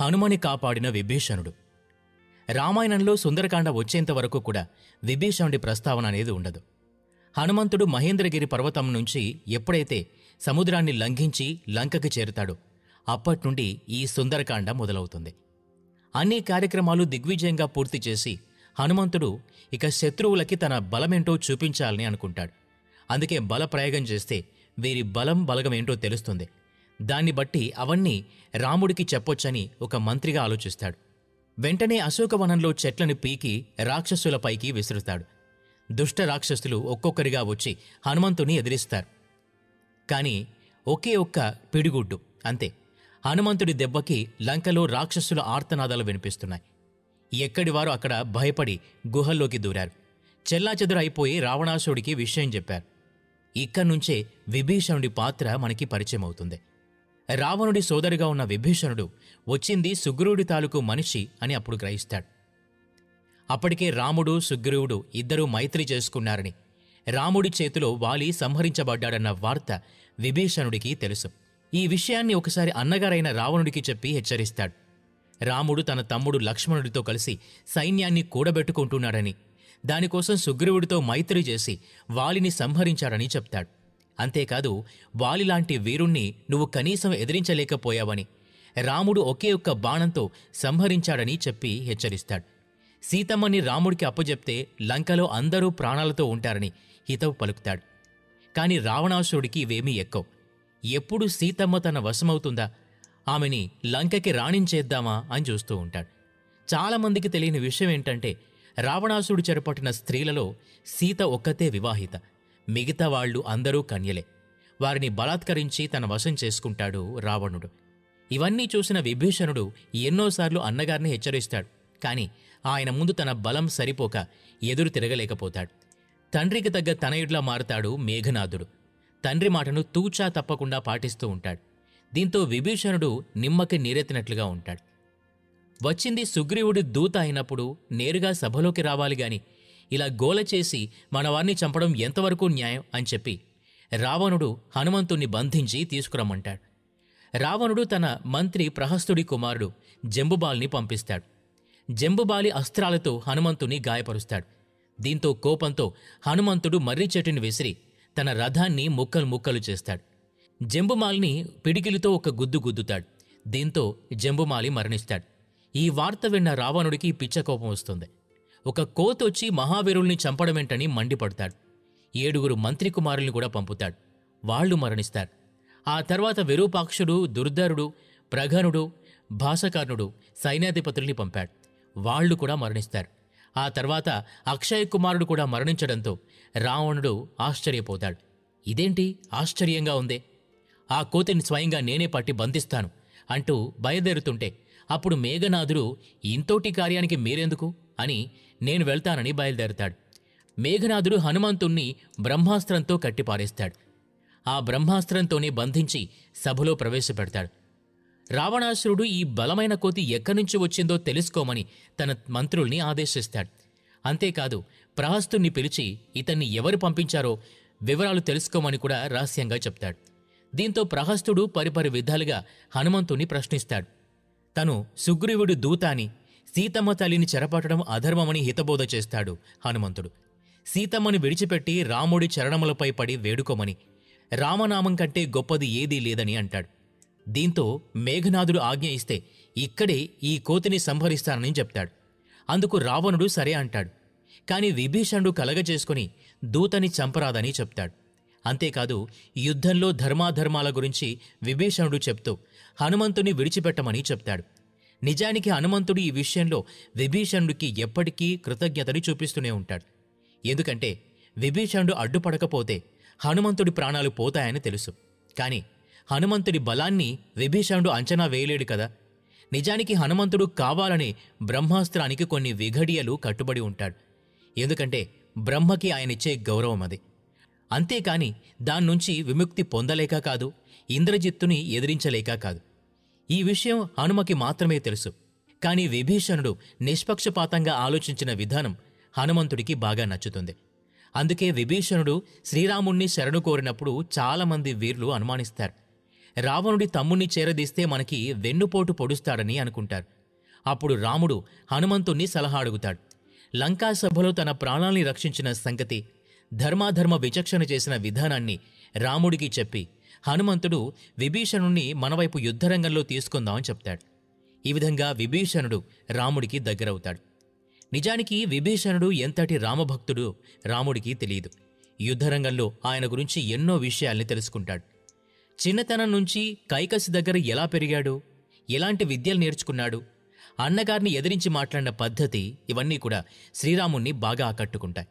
హనుమని కాపాడిన విభీషణుడు. రామాయణంలో సుందరకాండ వచ్చేంత వరకు కూడా విభీషణుడి ప్రస్తావన అనేది ఉండదు. హనుమంతుడు మహేంద్రగిరి పర్వతం నుంచి ఎప్పుడైతే సముద్రాన్ని లంఘించి లంకకి చేరుతాడో అప్పట్నుండి ఈ సుందరకాండ మొదలవుతుంది. అన్ని కార్యక్రమాలు దిగ్విజయంగా పూర్తి చేసి హనుమంతుడు ఇక శత్రువులకి తన బలమేంటో చూపించాలని అనుకుంటాడు. అందుకే బలప్రయోగం చేస్తే వీరి బలగమేంటో తెలుస్తుంది. దాన్ని బట్టి అవన్నీ రాముడికి చెప్పొచ్చని ఒక మంత్రిగా ఆలోచిస్తాడు. వెంటనే అశోకవనంలో చెట్లను పీకి రాక్షసులపైకి విసురుతాడు. దుష్ట రాక్షసులు ఒక్కొక్కరిగా వచ్చి హనుమంతుని ఎదిరిస్తారు. కాని ఒకే ఒక్క పిడిగుడ్డు అంతే. హనుమంతుడి దెబ్బకి లంకలో రాక్షసుల ఆర్తనాదాలు వినిపిస్తున్నాయి. ఎక్కడివారు అక్కడ భయపడి గుహల్లోకి దూరారు. చెల్లాచెదురైపోయి రావణాసుడికి విషయం చెప్పారు. ఇక్కడ్నుంచే విభీషణుడి పాత్ర మనకి పరిచయం అవుతుంది. రావణుడి సోదరిగా ఉన్న విభీషణుడు వచ్చింది సుగ్రీవుడి తాలూకు మనిషి అని అప్పుడు గ్రహిస్తాడు. అప్పటికే రాముడు సుగ్రీవుడు ఇద్దరూ మైత్రి చేసుకున్నారని, రాముడి చేతిలో వాలి సంహరించబడ్డాడన్న వార్త విభీషణుడికి తెలుసు. ఈ విషయాన్ని ఒకసారి అన్నగారైన రావణుడికి చెప్పి హెచ్చరిస్తాడు. రాముడు తన తమ్ముడు లక్ష్మణుడితో కలిసి సైన్యాన్ని కూడబెట్టుకుంటున్నాడని, దానికోసం సుగ్రీవుడితో మైత్రి చేసి వాలిని సంహరించాడని చెప్తాడు. అంతేకాదు, వాలిలాంటి వీరుణ్ణి నువ్వు కనీసం ఎదిరించలేకపోయావని, రాముడు ఒకే ఒక్క బాణంతో సంహరించాడని చెప్పి హెచ్చరిస్తాడు. సీతమ్మని రాముడికి అప్పజెప్తే లంకలో అందరూ ప్రాణాలతో ఉంటారని హితవు పలుకుతాడు. కాని రావణాసురుడికి ఇవేమీ ఎక్కవు. ఎప్పుడు సీతమ్మ తన వశమవుతుందా, ఆమెని లంకకి రాణించేద్దామా అని చూస్తూ ఉంటాడు. చాలామందికి తెలియని విషయం ఏంటంటే, రావణాసురుడు చెరపట్టిన స్త్రీలలో సీత ఒక్కతే వివాహిత, మిగతా వాళ్లు అందరూ కన్యలే. వారిని బలాత్కరించి తన వశం చేసుకుంటాడు రావణుడు. ఇవన్నీ చూసిన విభీషణుడు ఎన్నోసార్లు అన్నగారిని హెచ్చరిస్తాడు. కాని ఆయన ముందు తన బలం సరిపోక ఎదురు తిరగలేకపోతాడు. తండ్రికి తగ్గ తనయుడిలా మారుతాడు మేఘనాథుడు. తండ్రి మాటను తూచా తప్పకుండా పాటిస్తూ ఉంటాడు. దీంతో విభీషణుడు నిమ్మకి నీరెత్తినట్లుగా ఉంటాడు. వచ్చింది సుగ్రీవుడి దూత అయినప్పుడు నేరుగా సభలోకి రావాలి గాని ఇలా గోల చేసి మనవారిని చంపడం ఎంతవరకు న్యాయం అని చెప్పి రావణుడు హనుమంతుణ్ణి బంధించి తీసుకురమ్మంటాడు. రావణుడు తన మంత్రి ప్రహస్తుడి కుమారుడు జంబుబాలిని పంపిస్తాడు. జంబుబాలి అస్త్రాలతో హనుమంతుని గాయపరుస్తాడు. దీంతో కోపంతో హనుమంతుడు మర్రి చెట్టుని విసిరి తన రథాన్ని ముక్కలు ముక్కలు చేస్తాడు. జంబుమాలిని పిడికిలితో ఒక గుద్దు గుద్దుతాడు. దీంతో జంబుమాలి మరణిస్తాడు. ఈ వార్త విన్న రావణుడికి పిచ్చకోపం వస్తుంది. ఒక కోతొచ్చి మహావీరుల్ని చంపడమేంటని మండిపడతాడు. 7 మంత్రి కుమారుల్ని కూడా పంపుతాడు. వాళ్లు మరణిస్తారు. ఆ తర్వాత విరూపాక్షుడు, దుర్ధరుడు, ప్రఘనుడు, భాసకర్ణుడు సైన్యాధిపతుల్ని పంపాడు. వాళ్లు కూడా మరణిస్తారు. ఆ తర్వాత అక్షయ కుమారుడు కూడా మరణించడంతో రావణుడు ఆశ్చర్యపోతాడు. ఇదేంటి ఆశ్చర్యంగా ఉందే, ఆ కోతిని స్వయంగా నేనే పట్టి బంధిస్తాను అంటూ బయలుదేరుతుంటే అప్పుడు మేఘనాథుడు ఇంతోటి కార్యానికి మీరెందుకు అని నేను వెళ్తానని బయలుదేరుతాడు. మేఘనాథుడు హనుమంతుణ్ణి బ్రహ్మాస్త్రంతో కట్టిపారేస్తాడు. ఆ బ్రహ్మాస్త్రంతోనే బంధించి సభలో ప్రవేశపెడతాడు. రావణాసురుడు ఈ బలమైన కోతి ఎక్కడ్నుంచి వచ్చిందో తెలుసుకోమని తన మంత్రుల్ని ఆదేశిస్తాడు. అంతేకాదు, ప్రహస్తుణ్ణి పిలిచి ఇతన్ని ఎవరు పంపించారో వివరాలు తెలుసుకోమని కూడా రహస్యంగా చెప్తాడు. దీంతో ప్రహస్తుడు పరిపరి విధాలుగా హనుమంతుణ్ణి ప్రశ్నిస్తాడు. తను సుగ్రీవుడి దూత అని, సీతమ్మ తల్లిని చెరపట్టడం అధర్మమని హితబోధ చేస్తాడు హనుమంతుడు. సీతమ్మని విడిచిపెట్టి రాముడి చరణములపై పడి వేడుకోమని, రామనామం కంటే గొప్పది ఏదీ లేదని అంటాడు. దీంతో మేఘనాథుడు ఆజ్ఞ ఇస్తే ఇక్కడే ఈ కోతిని సంహరిస్తానని చెప్తాడు. అందుకు రావణుడు సరే అంటాడు. కాని విభీషణుడు కలగజేసుకుని దూతని చంపరాదని చెప్తాడు. అంతేకాదు, యుద్ధంలో ధర్మాధర్మాల గురించి విభీషణుడు చెప్తూ హనుమంతుని విడిచిపెట్టమని చెప్తాడు. నిజానికి హనుమంతుడు ఈ విషయంలో విభీషణుడికి ఎప్పటికీ కృతజ్ఞతని చూపిస్తూనే ఉంటాడు. ఎందుకంటే విభీషణుడు అడ్డుపడకపోతే హనుమంతుడి ప్రాణాలు పోతాయని తెలుసు. కాని హనుమంతుడి బలాన్ని విభీషణుడు అంచనా వేయలేడు కదా. నిజానికి హనుమంతుడు కావాలని బ్రహ్మాస్త్రానికి కొన్ని విఘడియలు కట్టుబడి ఉంటాడు. ఎందుకంటే బ్రహ్మకి ఆయనిచ్చే గౌరవం అది. అంతేకాని దాన్నుంచి విముక్తి పొందలేక కాదు, ఇంద్రజిత్తుని ఎదిరించలేక కాదు. ఈ విషయం హనుమకి మాత్రమే తెలుసు. కాని విభీషణుడు నిష్పక్షపాతంగా ఆలోచించిన విధానం హనుమంతుడికి బాగా నచ్చుతుంది. అందుకే విభీషణుడు శ్రీరాముణ్ణి శరణు కోరినప్పుడు చాలామంది వీరులు అనుమానిస్తారు. రావణుడి తమ్ముణ్ణి చేరదీస్తే మనకి వెన్నుపోటు పొడుస్తాడని అనుకుంటారు. అప్పుడు రాముడు హనుమంతుణ్ణి సలహా అడుగుతాడు. లంకా సభలో తన ప్రాణాల్ని రక్షించిన సంగతి, ధర్మాధర్మ విచక్షణ చేసిన విధానాన్ని రాముడికి చెప్పి హనుమంతుడు విభీషణుణ్ణి మనవైపు యుద్ధరంగంలో తీసుకుందామని చెప్తాడు. ఈ విధంగా విభీషణుడు రాముడికి దగ్గరవుతాడు. నిజానికి విభీషణుడు ఎంతటి రామభక్తుడో రాముడికి తెలియదు. యుద్ధరంగంలో ఆయన గురించి ఎన్నో విషయాల్ని తెలుసుకుంటాడు. చిన్నతనం నుంచి కైకసి దగ్గర ఎలా పెరిగాడు, ఎలాంటి విద్యలు నేర్చుకున్నాడు, అన్నగారిని ఎదిరించి మాట్లాడిన పద్ధతి, ఇవన్నీ కూడా శ్రీరాముణ్ణి బాగా ఆకట్టుకుంటాయి.